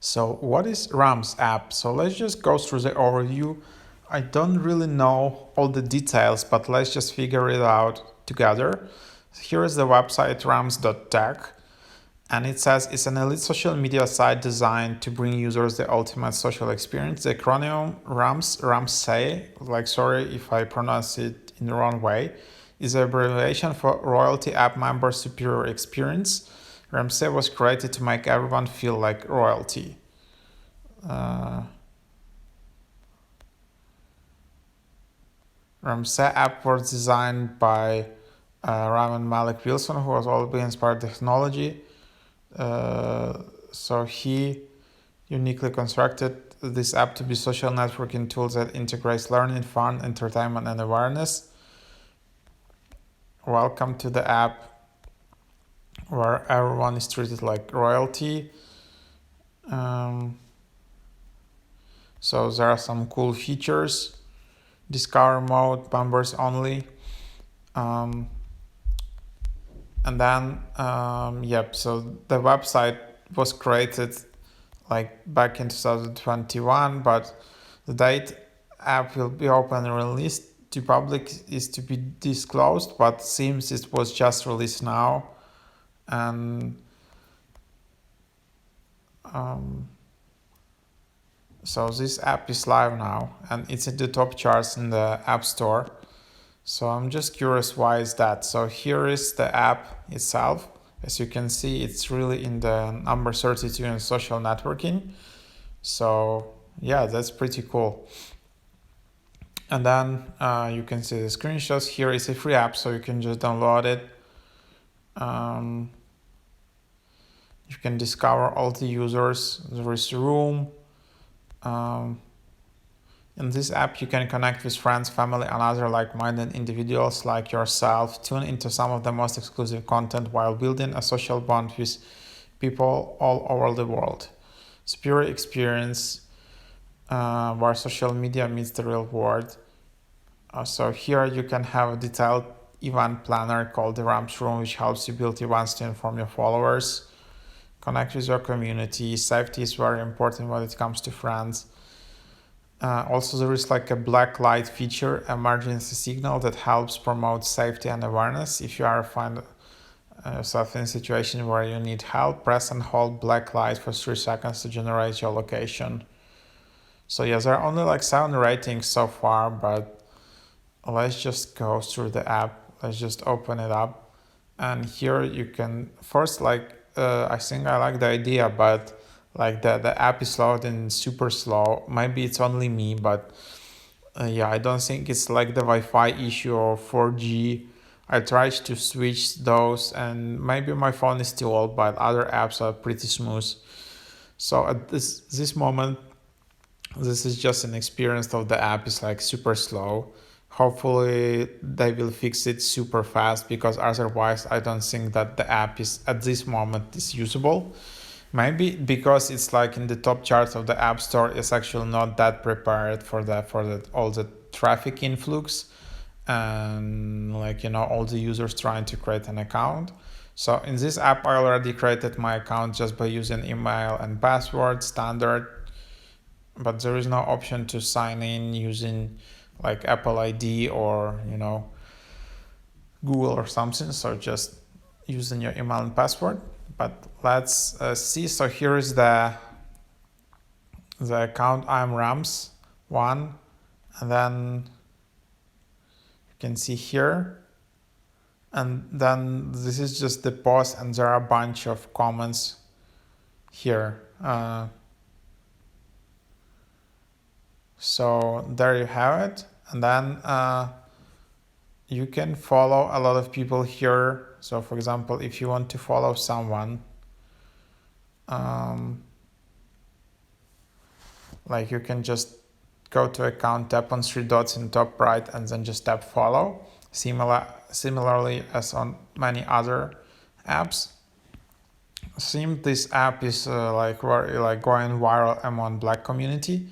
So what is RAMS app? So let's just go through the overview. I don't really know all the details, but let's just figure it out together. Here is the website rams.tech, and it says it's an elite social media site designed to bring users the ultimate social experience. The acronym RAMSE, like sorry if I pronounce it in the wrong way, is an abbreviation for Royalty App Member Superior Experience. RAMSE was created to make everyone feel like royalty. RAMSE app was designed by Raman Malik Wilson, who was always inspired technology. So he uniquely constructed this app to be social networking tools that integrates learning, fun, entertainment, and awareness. Welcome to the app where everyone is treated like royalty. So there are some cool features. Discover mode, members only. And then, so the website was created like back in 2021, but the date app will be open and released to public is to be disclosed, but seems it was just released now. And so this app is live now and it's in the top charts in the App Store. So I'm just curious, why is that? So here is the app itself. As you can see, it's really in the number 32 in social networking. So yeah, that's pretty cool. And then you can see the screenshots. Here is a free app, so you can just download it. You can discover all the users. There is room. In this app, you can connect with friends, family, and other like-minded individuals like yourself, tune into some of the most exclusive content while building a social bond with people all over the world. Superior experience where social media meets the real world. So here you can have a detailed event planner called the RAMS Room, which helps you build events to inform your followers. Connect with your community. Safety is very important when it comes to friends. Also, there is like a black light feature, emergency signal that helps promote safety and awareness. If you find yourself in a situation where you need help, press and hold black light for 3 seconds to generate your location. So yeah, there are only like 7 ratings so far, but let's just go through the app. Let's just open it up. And here you can first I think I like the idea, but like the app is loading super slow. Maybe it's only me, but I don't think it's like the Wi-Fi issue or 4G. I tried to switch those and maybe my phone is still old, but other apps are pretty smooth. So at this moment, this is just an experience of the app is like super slow. Hopefully they will fix it super fast, because otherwise I don't think that the app is at this moment is usable. Maybe because it's like in the top charts of the App Store, it's actually not that prepared for all the traffic influx and all the users trying to create an account. So in this app, I already created my account just by using email and password standard, but there is no option to sign in using like Apple ID or Google or something. So just using your email and password. But let's see. So here is the account. I'm Rams1, and then you can see here, and then this is just the post, and there are a bunch of comments here. So there you have it, and then you can follow a lot of people here. So for example, if you want to follow someone, you can just go to account, tap on 3 dots in top right, and then just tap follow. Similarly as on many other apps. Seems this app is very going viral among Black community.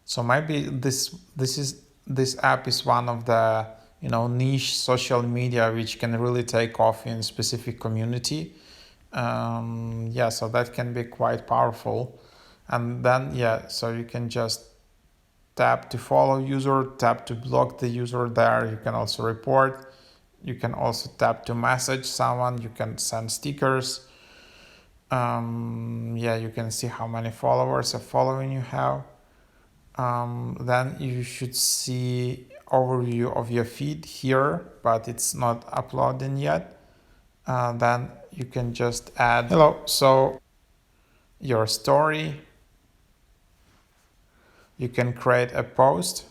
So maybe this app is one of the niche social media which can really take off in specific community. Yeah, so that can be quite powerful. And then, yeah, so you can just tap to follow user, tap to block the user there. You can also report. You can also tap to message someone. You can send stickers. Yeah, you can see how many followers or following you have. Then you should see overview of your feed here, but it's not uploading yet. Then you can just add hello, so your story. You can create a post,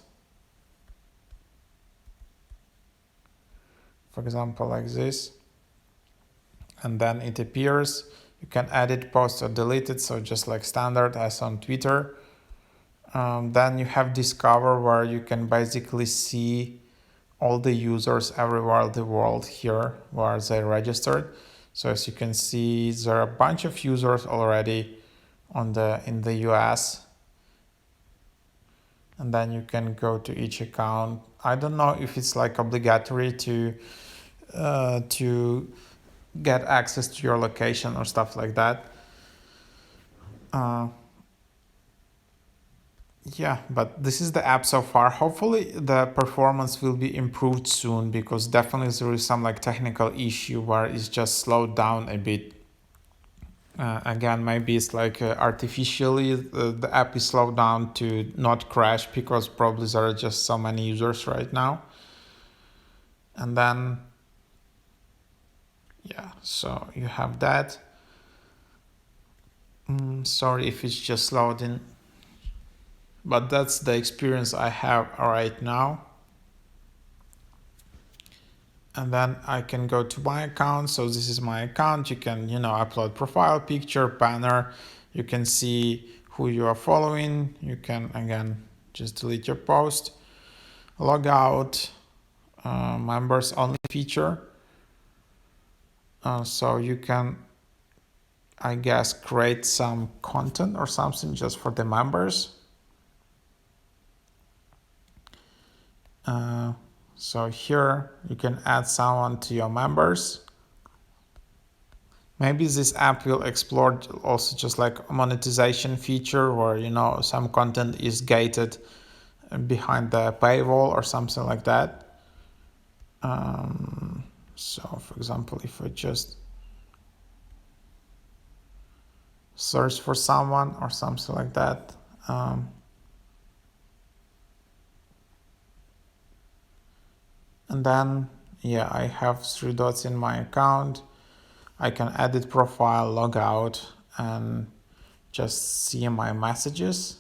for example, like this, and then it appears. You can edit, post, or delete it, so just like standard as on Twitter. Then you have Discover, where you can basically see all the users everywhere in the world here where they registered. So as you can see, there are a bunch of users already in the US. And then you can go to each account. I don't know if it's like obligatory to get access to your location or stuff like that. Yeah, but this is the app so far. Hopefully the performance will be improved soon, because definitely there is some like technical issue where it's just slowed down a bit. Again, maybe it's like artificially the app is slowed down to not crash, because probably there are just so many users right now. And then, yeah, so you have that. Sorry if it's just loading, but that's the experience I have right now. And then I can go to my account. So this is my account. You can, upload profile picture, banner. You can see who you are following. You can, again, just delete your post, log out, members only feature. So you can, I guess, create some content or something just for the members. So here you can add someone to your members. Maybe this app will explore also just like a monetization feature where, some content is gated behind the paywall or something like that. So for example, if I just search for someone or something like that, and then, yeah, I have 3 dots in my account. I can edit profile, log out, and just see my messages.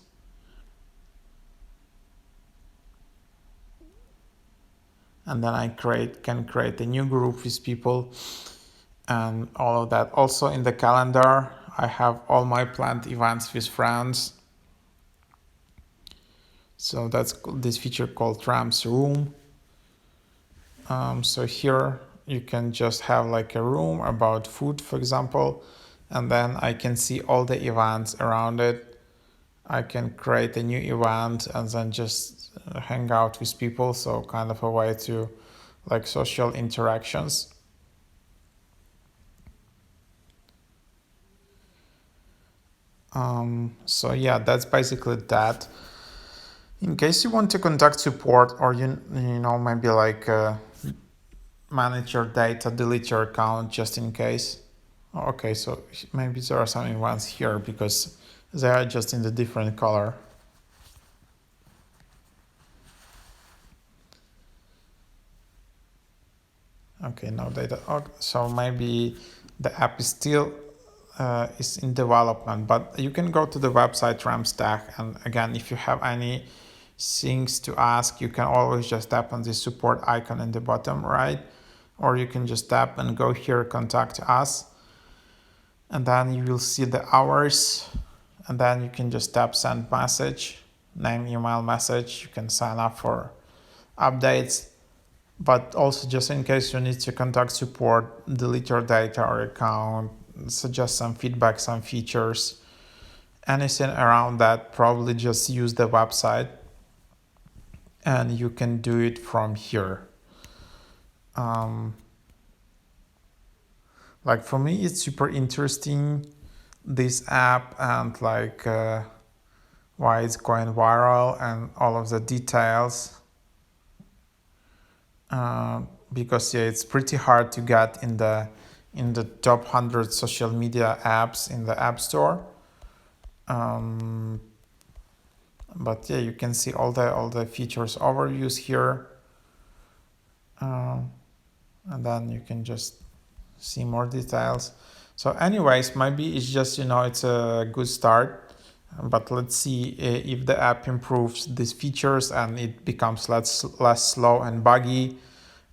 And then I can create a new group with people and all of that. Also in the calendar, I have all my planned events with friends. So that's this feature called RAMŞE room. So here you can just have like a room about food, for example, and then I can see all the events around it. I can create a new event and then just hang out with people. So kind of a way to like social interactions. So yeah, that's basically that. In case you want to contact support or maybe like manage your data, delete your account just in case. Okay, so maybe there are some events here because they are just in the different color. Okay, no data. So maybe the app is still is in development, but you can go to the website RAMStack, and again, if you have any things to ask, you can always just tap on the support icon in the bottom right, or you can just tap and go here, contact us, and then you will see the hours, and then you can just tap send message, name, email, message. You can sign up for updates, but also just in case you need to contact support, delete your data or account, suggest some feedback, some features, anything around that, probably just use the website and you can do it from here. Like for me, it's super interesting, this app, and like why it's going viral and all of the details. Because yeah, it's pretty hard to get in the top 100 social media apps in the App Store. But yeah, you can see all the features overviews here, and then you can just see more details. So anyways, maybe it's just, it's a good start, but let's see if the app improves these features and it becomes less slow and buggy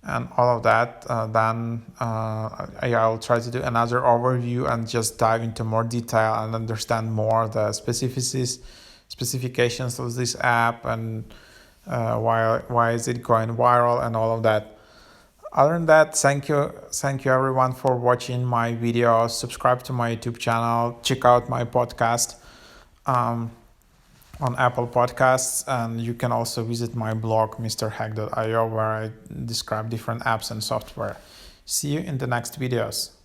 and all of that. Then I'll try to do another overview and just dive into more detail and understand more the specifications of this app, and why is it going viral and all of that. Other than that, thank you everyone for watching my video. Subscribe to my YouTube channel, check out my podcast on Apple Podcasts, and you can also visit my blog mrhack.io, where I describe different apps and software. See you in the next videos.